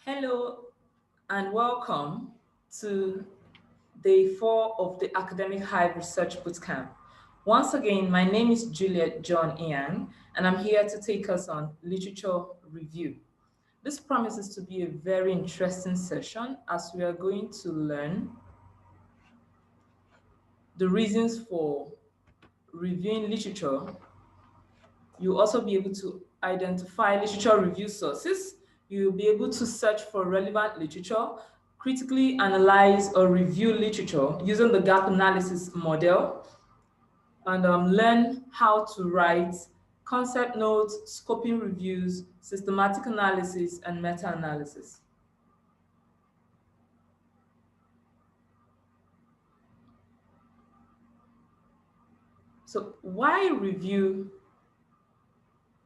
Hello and welcome to day 4 of the Academic Hive Research Bootcamp. Once again, my name is Juliet John Ian, and I'm here to take us on literature review. This promises to be a very interesting session as we are going to learn the reasons for reviewing literature. You'll also be able to identify literature review sources. You'll be able to search for relevant literature, critically analyze or review literature using the gap analysis model, and learn how to write concept notes, scoping reviews, systematic analysis, and meta-analysis. So why review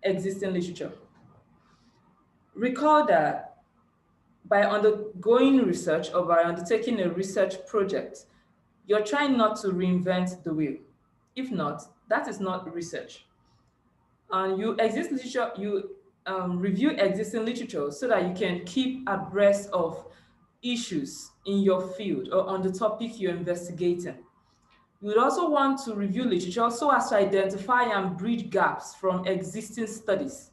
existing literature? Recall that by undergoing research or by undertaking a research project, you're trying not to reinvent the wheel. If not, that is not research. And you review existing literature so that you can keep abreast of issues in your field or on the topic you're investigating. You would also want to review literature so as to identify and bridge gaps from existing studies.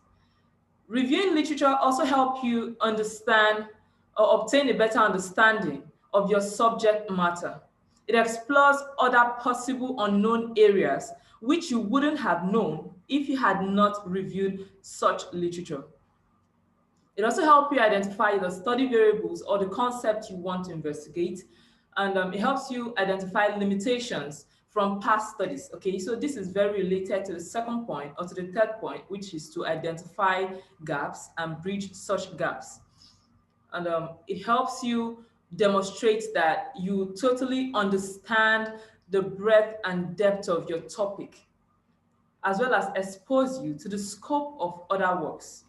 Reviewing literature also help you understand or obtain a better understanding of your subject matter. It explores other possible unknown areas which you wouldn't have known if you had not reviewed such literature. It also helps you identify the study variables or the concept you want to investigate, and it helps you identify limitations from past studies. Okay, so this is very related to the second point or to the third point, which is to identify gaps and bridge such gaps. And it helps you demonstrate that you totally understand the breadth and depth of your topic, as well as expose you to the scope of other works.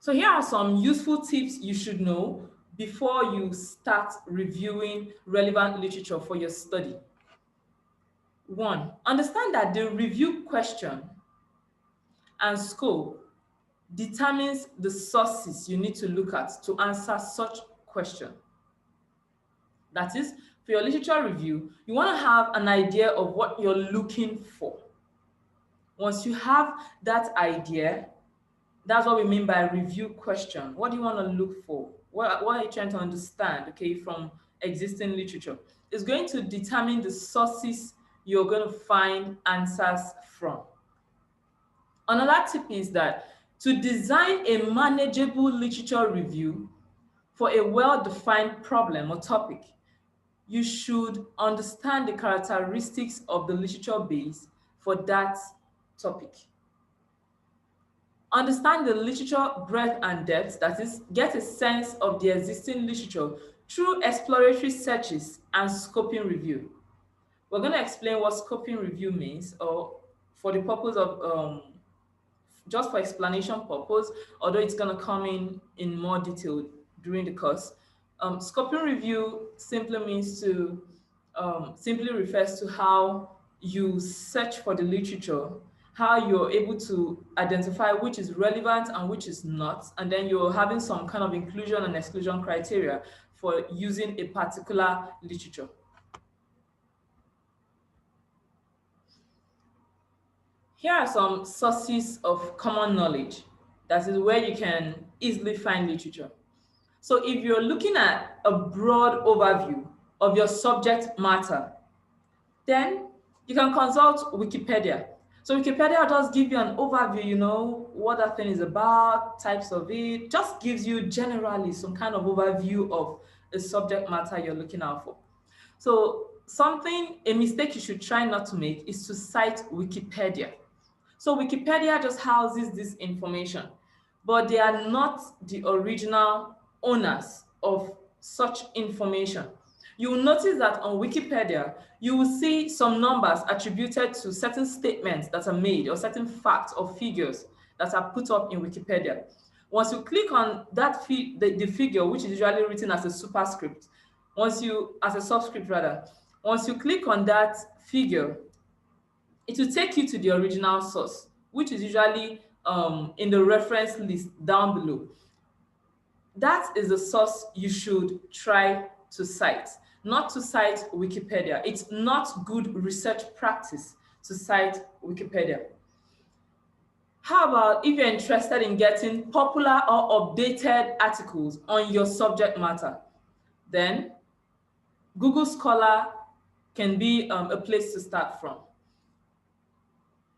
So here are some useful tips you should know before you start reviewing relevant literature for your study. One, understand that the review question and scope determines the sources you need to look at to answer such question. That is, for your literature review, you want to have an idea of what you're looking for. Once you have that idea, that's what we mean by review question. What do you want to look for? What are you trying to understand, okay, from existing literature? It's going to determine the sources you're going to find answers from. Another tip is that to design a manageable literature review for a well-defined problem or topic, you should understand the characteristics of the literature base for that topic. Understand the literature breadth and depth, that is, get a sense of the existing literature through exploratory searches and scoping review. We're going to explain what scoping review means, or for the purpose of just for explanation purpose, although it's going to come in more detail during the course. Scoping review simply means to simply refers to how you search for the literature, how you're able to identify which is relevant and which is not, and then you're having some kind of inclusion and exclusion criteria for using a particular literature. Here are some sources of common knowledge. That is where you can easily find literature. So if you're looking at a broad overview of your subject matter, then you can consult Wikipedia. So Wikipedia does give you an overview, what that thing is about, types of it, just gives you generally some kind of overview of the subject matter you're looking out for. So a mistake you should try not to make is to cite Wikipedia. So Wikipedia just houses this information, but they are not the original owners of such information. You will notice that on Wikipedia, you will see some numbers attributed to certain statements that are made or certain facts or figures that are put up in Wikipedia. Once you click on that the figure, which is usually written as a superscript, as a subscript rather, once you click on that figure, it will take you to the original source, which is usually in the reference list down below. That is the source you should try to cite, not to cite Wikipedia. It's not good research practice to cite Wikipedia. How about if you're interested in getting popular or updated articles on your subject matter? Then Google Scholar can be a place to start from.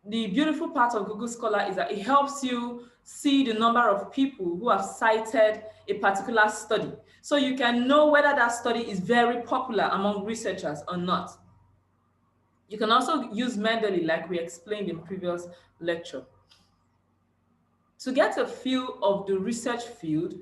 The beautiful part of Google Scholar is that it helps you see the number of people who have cited a particular study. So you can know whether that study is very popular among researchers or not. You can also use Mendeley like we explained in previous lecture. To get a feel of the research field,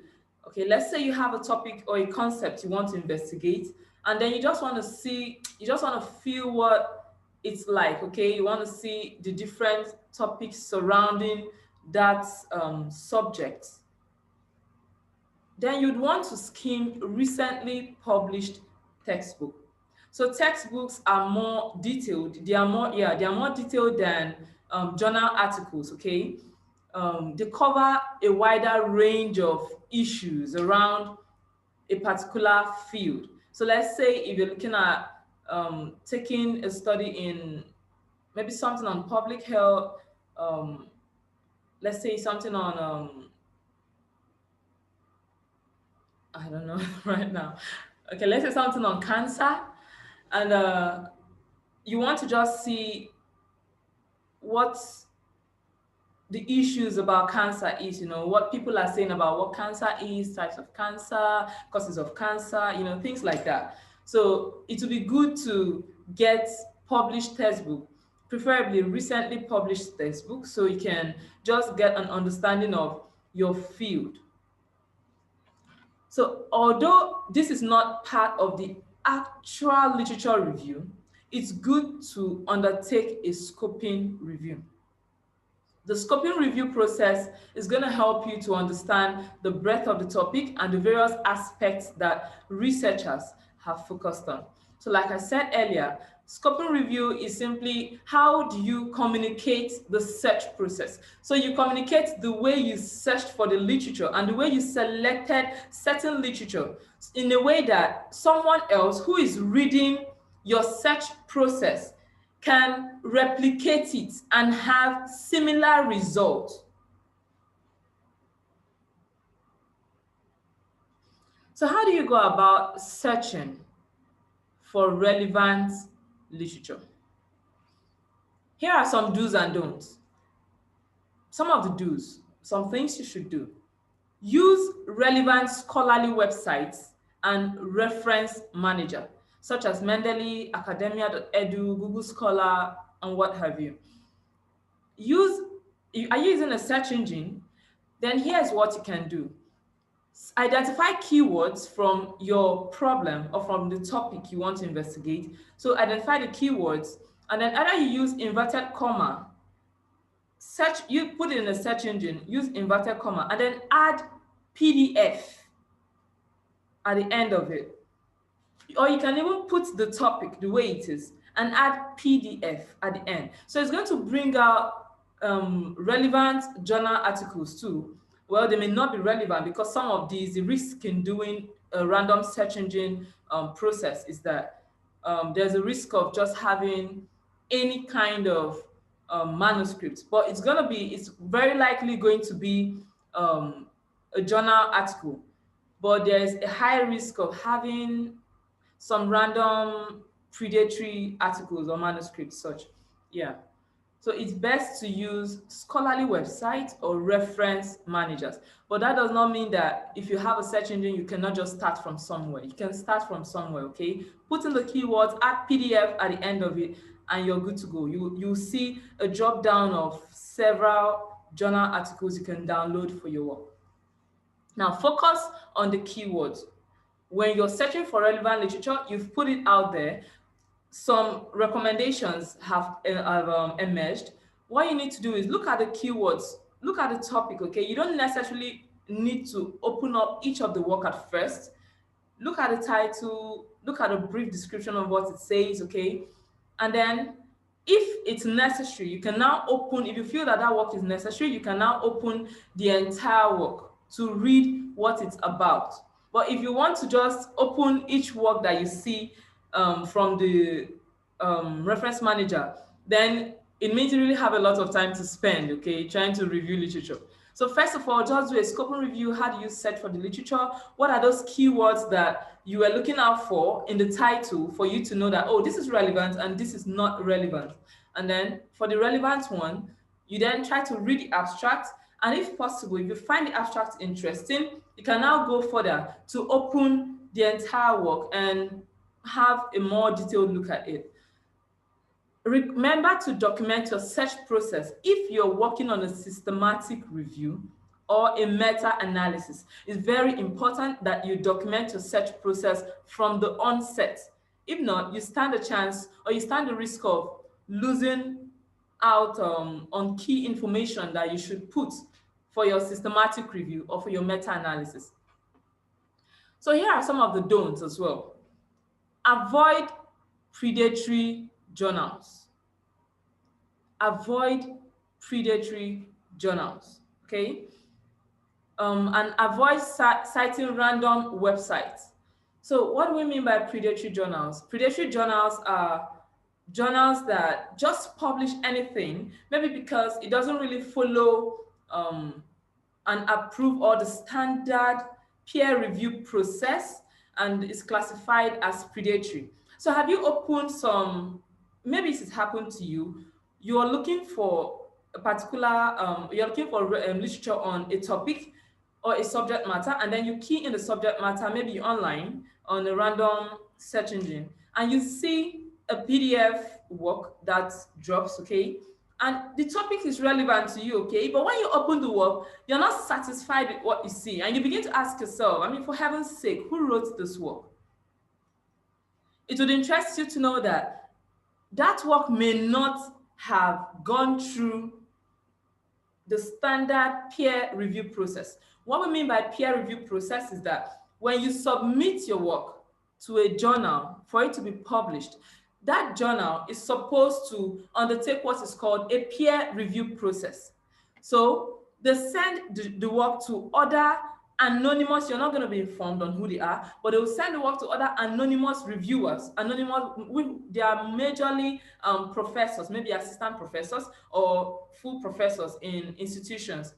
okay, let's say you have a topic or a concept you want to investigate, and then you just want to feel what it's like, okay? You want to see the different topics surrounding that subject. Then you'd want to skim recently published textbook. So textbooks are more detailed. They are more detailed than journal articles, okay? They cover a wider range of issues around a particular field. So let's say if you're looking at taking a study in maybe something on public health, let's say something on, I don't know right now. Okay, let's say something on cancer, and you want to just see what the issues about cancer is, what people are saying about what cancer is, types of cancer, causes of cancer, things like that. So it would be good to get published textbook, preferably recently published textbook, so you can just get an understanding of your field. So although this is not part of the actual literature review, it's good to undertake a scoping review. The scoping review process is going to help you to understand the breadth of the topic and the various aspects that researchers have focused on. So like I said earlier, scoping review is simply how do you communicate the search process. So you communicate the way you searched for the literature and the way you selected certain literature in a way that someone else who is reading your search process can replicate it and have similar results. So how do you go about searching for relevant literature? Here are some do's and don'ts. Some of the do's, some things you should do. Use relevant scholarly websites and reference manager, such as Mendeley, academia.edu, Google Scholar, and what have you. Are you using a search engine? Then here's what you can do. Identify keywords from your problem or from the topic you want to investigate. So identify the keywords, and then either you use inverted comma, you put it in a search engine, use inverted comma, and then add PDF at the end of it. Or you can even put the topic the way it is and add PDF at the end. So it's going to bring out relevant journal articles too. Well, they may not be relevant because some of these, the risk in doing a random search engine process is that there's a risk of just having any kind of manuscript, but it's very likely going to be a journal article, but there's a high risk of having some random predatory articles or manuscripts such. Yeah. So it's best to use scholarly websites or reference managers. But that does not mean that if you have a search engine, you cannot just start from somewhere. You can start from somewhere, okay? Put in the keywords, add PDF at the end of it, and you're good to go. You'll see a drop down of several journal articles you can download for your work. Now focus on the keywords. When you're searching for relevant literature, you've put it out there. Some recommendations have emerged. What you need to do is look at the keywords, look at the topic, okay? You don't necessarily need to open up each of the work at first. Look at the title, look at a brief description of what it says, okay? And then If it's necessary, you can now open, if you feel that that work is necessary, you can now open the entire work to read what it's about. But if you want to just open each work that you see from the reference manager, then it means you really have a lot of time to spend, okay, trying to review literature. So first of all, just do a scoping review. How do you search for the literature? What are those keywords that you were looking out for in the title for you to know that, oh, this is relevant and this is not relevant? And then for the relevant one, you then try to read the abstract. And if possible, if you find the abstract interesting, you can now go further to open the entire work and have a more detailed look at it. Remember to document your search process if you're working on a systematic review or a meta-analysis. It's very important that you document your search process from the onset. If not, you stand a chance or you stand the risk of losing out on key information that you should put for your systematic review or for your meta-analysis. So here are some of the don'ts as well. Avoid predatory journals. Avoid predatory journals, okay? And avoid citing random websites. So what do we mean by predatory journals? Predatory journals are journals that just publish anything, maybe because it doesn't really follow and approve all the standard peer review process and is classified as predatory. So have you opened some, maybe it's happened to you, you are looking for a particular, you're looking for literature on a topic or a subject matter, and then you key in the subject matter, maybe online on a random search engine, and you see a PDF work that drops, okay? And the topic is relevant to you, okay? But when you open the work, you're not satisfied with what you see, and you begin to ask yourself, I mean, for heaven's sake, who wrote this work? It would interest you to know that that work may not have gone through the standard peer review process. What we mean by peer review process is that when you submit your work to a journal for it to be published, that journal is supposed to undertake what is called a peer review process. So they send the work to other anonymous, you're not going to be informed on who they are, but they will send the work to other anonymous reviewers. They are majorly professors, maybe assistant professors or full professors in institutions.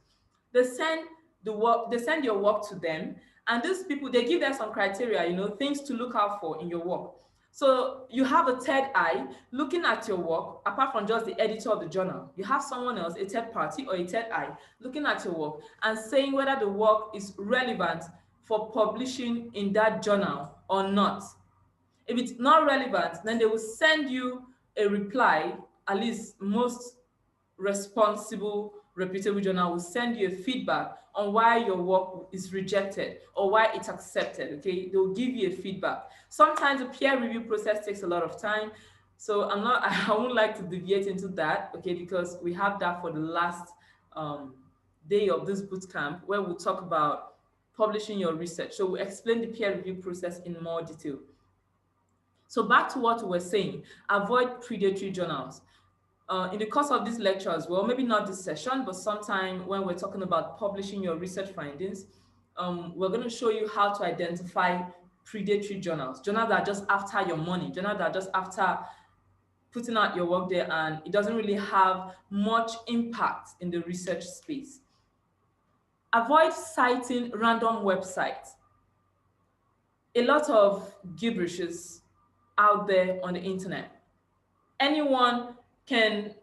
They send your work to them, and these people, they give them some criteria, things to look out for in your work. So you have a third eye looking at your work, apart from just the editor of the journal. You have someone else, a third party or a third eye, looking at your work and saying whether the work is relevant for publishing in that journal or not. If it's not relevant, then they will send you a reply. At least most responsible, reputable journal will send you a feedback on why your work is rejected or why it's accepted, okay? They'll give you a feedback. Sometimes the peer review process takes a lot of time, so I won't like to deviate into that, okay, because we have that for the last day of this bootcamp where we'll talk about publishing your research. So we'll explain the peer review process in more detail. So back to what we were saying, avoid predatory journals. In the course of this lecture as well, maybe not this session, but sometime when we're talking about publishing your research findings, we're going to show you how to identify predatory journals that are just after your money, journals that are just after putting out your work there, and it doesn't really have much impact in the research space. Avoid citing random websites. A lot of gibberish is out there on the internet. Anyone can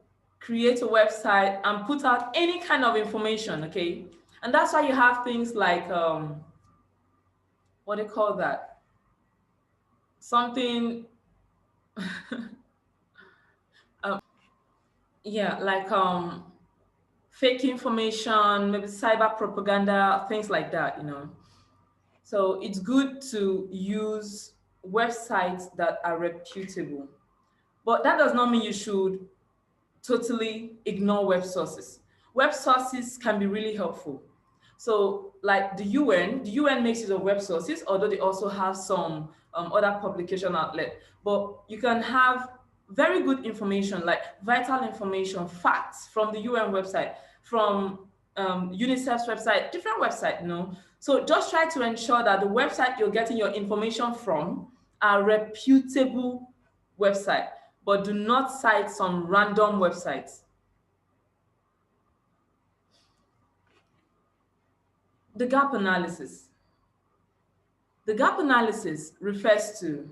create a website and put out any kind of information, okay? And that's why you have things like, what do you call that? Something, yeah, like fake information, maybe cyber propaganda, things like that, So it's good to use websites that are reputable. But that does not mean you should totally ignore web sources. Web sources can be really helpful. So like the UN makes use of web sources, although they also have some other publication outlet. But you can have very good information, like vital information, facts from the UN website, from UNICEF's website, different website, So just try to ensure that the website you're getting your information from are reputable website, but do not cite some random websites. The gap analysis. The gap analysis refers to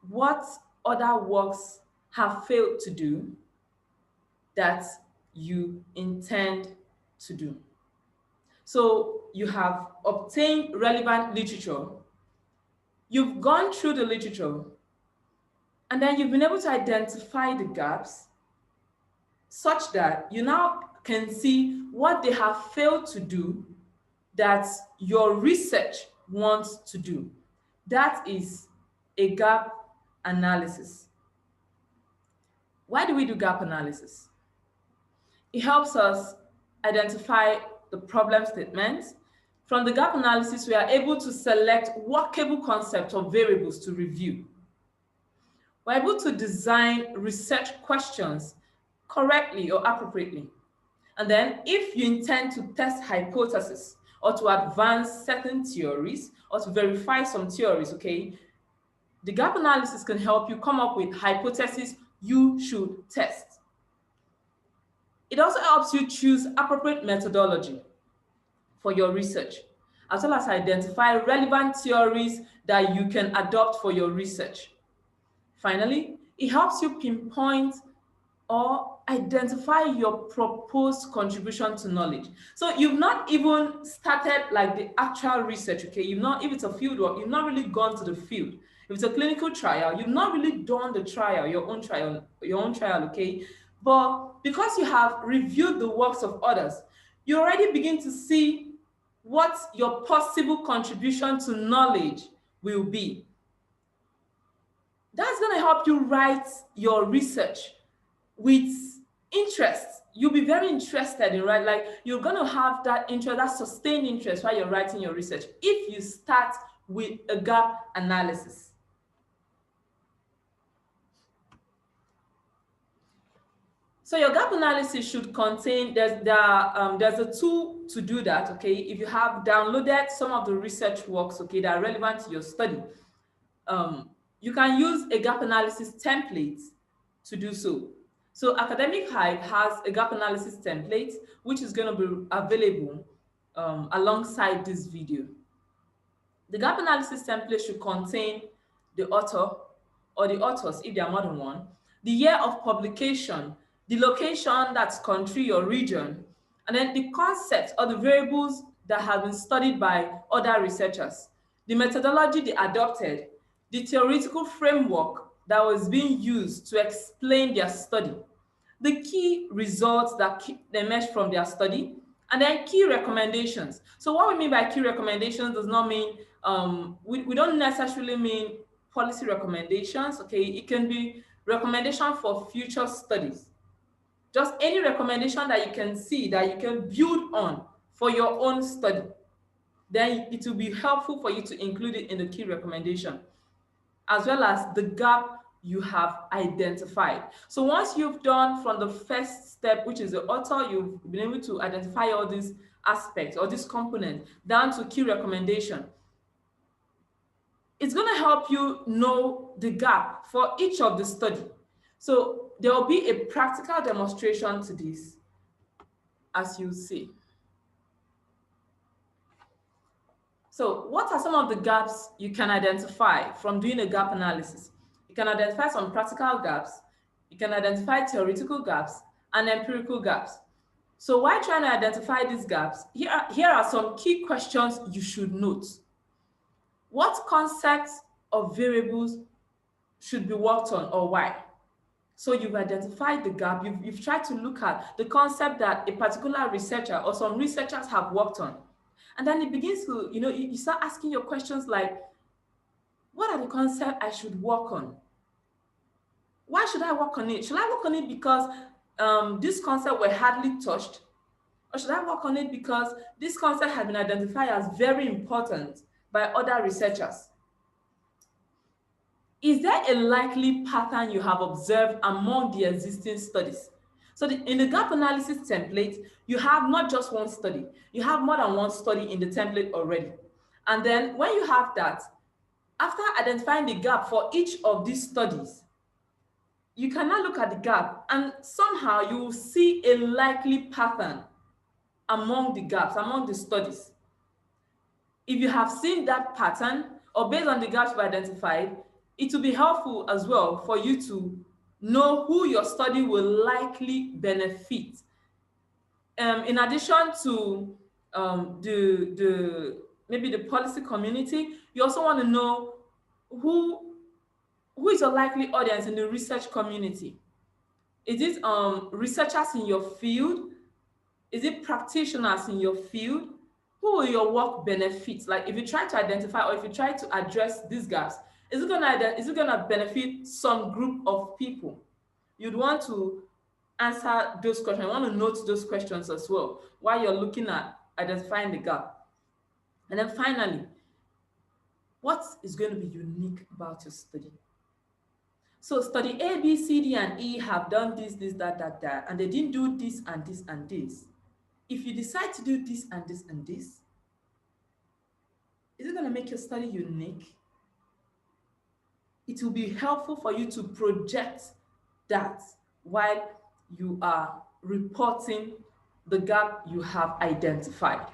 what other works have failed to do that you intend to do. So you have obtained relevant literature, you've gone through the literature, and then you've been able to identify the gaps such that you now can see what they have failed to do that your research wants to do. That is a gap analysis. Why do we do gap analysis? It helps us identify the problem statements. From the gap analysis, we are able to select workable concepts or variables to review. We're able to design research questions correctly or appropriately. And then if you intend to test hypotheses or to advance certain theories or to verify some theories, okay, the gap analysis can help you come up with hypotheses you should test. It also helps you choose appropriate methodology for your research, as well as identify relevant theories that you can adopt for your research. Finally, it helps you pinpoint or identify your proposed contribution to knowledge. So you've not even started like the actual research, okay? If it's a field work, you've not really gone to the field. If it's a clinical trial, you've not really done the trial, your own trial, okay? But because you have reviewed the works of others, you already begin to see what your possible contribution to knowledge will be. That's going to help you write your research with interest. You'll be very interested in writing, like you're going to have that interest, that sustained interest while you're writing your research if you start with a gap analysis. So your gap analysis should contain, there's a tool to do that, okay? If you have downloaded some of the research works, okay, that are relevant to your study, you can use a gap analysis template to do so. So Academic Hive has a gap analysis template, which is going to be available alongside this video. The gap analysis template should contain the author or the authors, if there are more than one, the year of publication, the location, that's country or region, and then the concepts or the variables that have been studied by other researchers, the methodology they adopted, the theoretical framework that was being used to explain their study, the key results that emerged from their study, and then key recommendations. So what we mean by key recommendations does not mean, we don't necessarily mean policy recommendations, okay? It can be recommendation for future studies. Just any recommendation that you can see that you can build on for your own study. Then it will be helpful for you to include it in the key recommendation, as well as the gap you have identified. So once you've done from the first step, which is the author, you've been able to identify all these aspects or these components down to key recommendation, it's going to help you know the gap for each of the study. So there will be a practical demonstration to this, as you see. So what are some of the gaps you can identify from doing a gap analysis? You can identify some practical gaps, you can identify theoretical gaps, and empirical gaps. So while trying to identify these gaps, here are some key questions you should note. What concepts or variables should be worked on, or why? So you've identified the gap, you've tried to look at the concept that a particular researcher or some researchers have worked on. And then it begins to, you start asking your questions like, what are the concepts I should work on? Why should I work on it? Should I work on it because this concept were hardly touched? Or should I work on it because this concept has been identified as very important by other researchers? is there a likely pattern you have observed among the existing studies? So in the gap analysis template, you have not just one study, you have more than one study in the template already. And then when you have that, after identifying the gap for each of these studies, you can now look at the gap and somehow you will see a likely pattern among the gaps, among the studies. If you have seen that pattern, or based on the gaps you've identified, it will be helpful as well for you to know who your study will likely benefit. In addition to maybe the policy community, you also want to know who is your likely audience in the research community. Is it researchers in your field? Is it practitioners in your field? Who will your work benefit? Like if you try to identify or if you try to address these gaps, is it gonna benefit some group of people? You'd want to answer those questions. You want to note those questions as well while you're looking at identifying the gap. And then finally, what is going to be unique about your study? So study A, B, C, D, and E have done this, that, and they didn't do this and this and this. If you decide to do this and this and this, is it going to make your study unique? It will be helpful for you to project that while you are reporting the gap you have identified.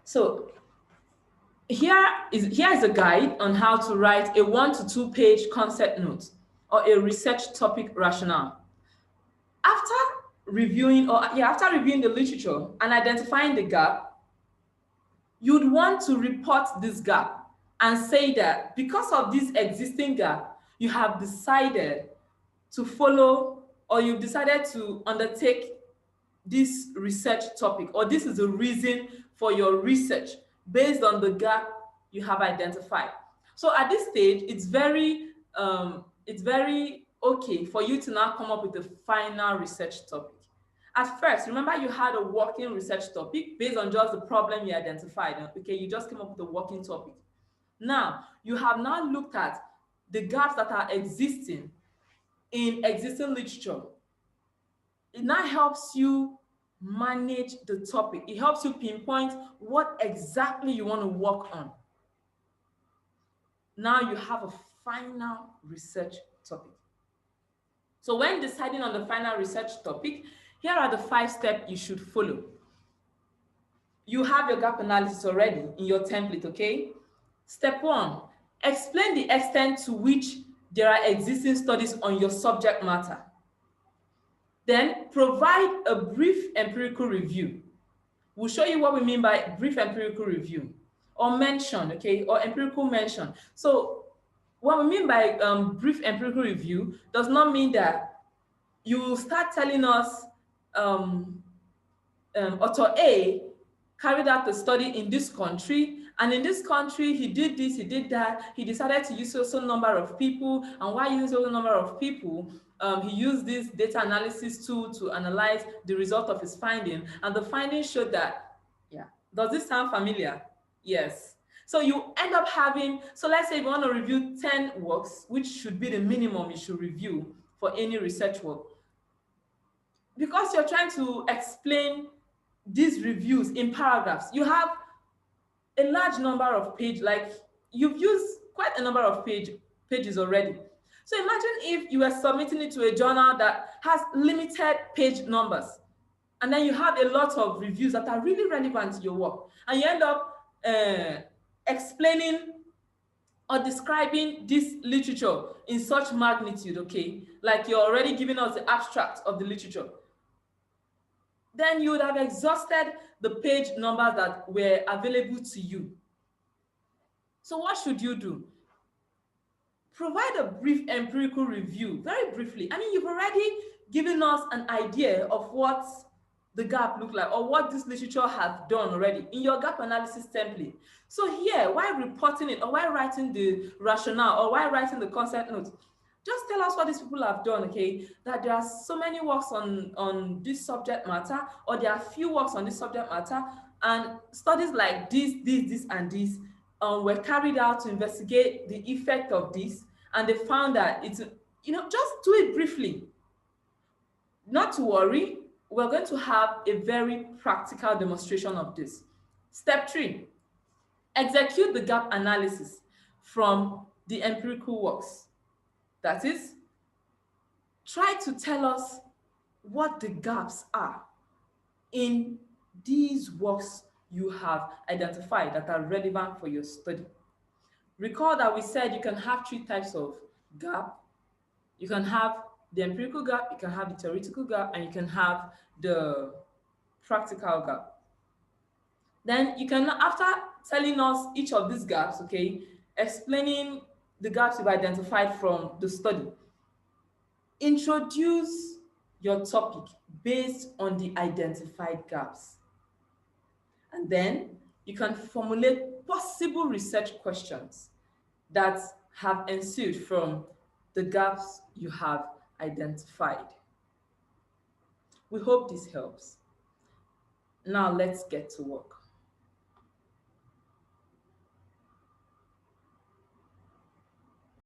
So here is a guide on how to write a 1 to 2 page concept note or a research topic rationale. After reviewing the literature and identifying the gap, you'd want to report this gap and say that because of this existing gap, you have decided to follow or you've decided to undertake this research topic, or this is the reason for your research based on the gap you have identified. So at this stage, it's very okay for you to now come up with the final research topic. At first, remember you had a working research topic based on just the problem you identified. Okay, you just came up with a working topic. Now, you have now looked at the gaps that are existing in existing literature. It now helps you manage the topic. It helps you pinpoint what exactly you want to work on. Now you have a final research topic. So when deciding on the final research topic, here are the 5 steps you should follow. You have your gap analysis already in your template, okay? Step 1, explain the extent to which there are existing studies on your subject matter. Then provide a brief empirical review. We'll show you what we mean by brief empirical review or mention, okay, or empirical mention. So what we mean by brief empirical review does not mean that you will start telling us author A carried out the study in this country, and in this country he did this, he did that, he decided to use a number of people, and while using a number of people, he used this data analysis tool to analyze the result of his finding, and the findings showed that, yeah. Does this sound familiar? Yes. So you end up having, so let's say you want to review 10 works, which should be the minimum you should review for any research work. Because you're trying to explain these reviews in paragraphs, you have a large number of pages, like you've used quite a number of pages already. So imagine if you were submitting it to a journal that has limited page numbers, and then you have a lot of reviews that are really relevant to your work, and you end up explaining or describing this literature in such magnitude, okay, like you're already giving us the abstract of the literature, then you would have exhausted the page numbers that were available to you. So what should you do? Provide a brief empirical review, very briefly. I mean, you've already given us an idea of what the gap looked like or what this literature has done already in your gap analysis template. So here, while reporting it or while writing the rationale or while writing the concept notes, just tell us what these people have done, okay? That there are so many works on this subject matter, or there are few works on this subject matter, And studies like this, and this were carried out to investigate the effect of this, and they found that it's, just do it briefly. Not to worry, we're going to have a very practical demonstration of this. Step 3, execute the gap analysis from the empirical works. That is, try to tell us what the gaps are in these works you have identified that are relevant for your study. Recall that we said you can have 3 types of gap. You can have the empirical gap, you can have the theoretical gap, and you can have the practical gap. Then you can, after telling us each of these gaps, okay, explaining the gaps you've identified from the study, introduce your topic based on the identified gaps. And then you can formulate possible research questions that have ensued from the gaps you have identified. We hope this helps. Now let's get to work.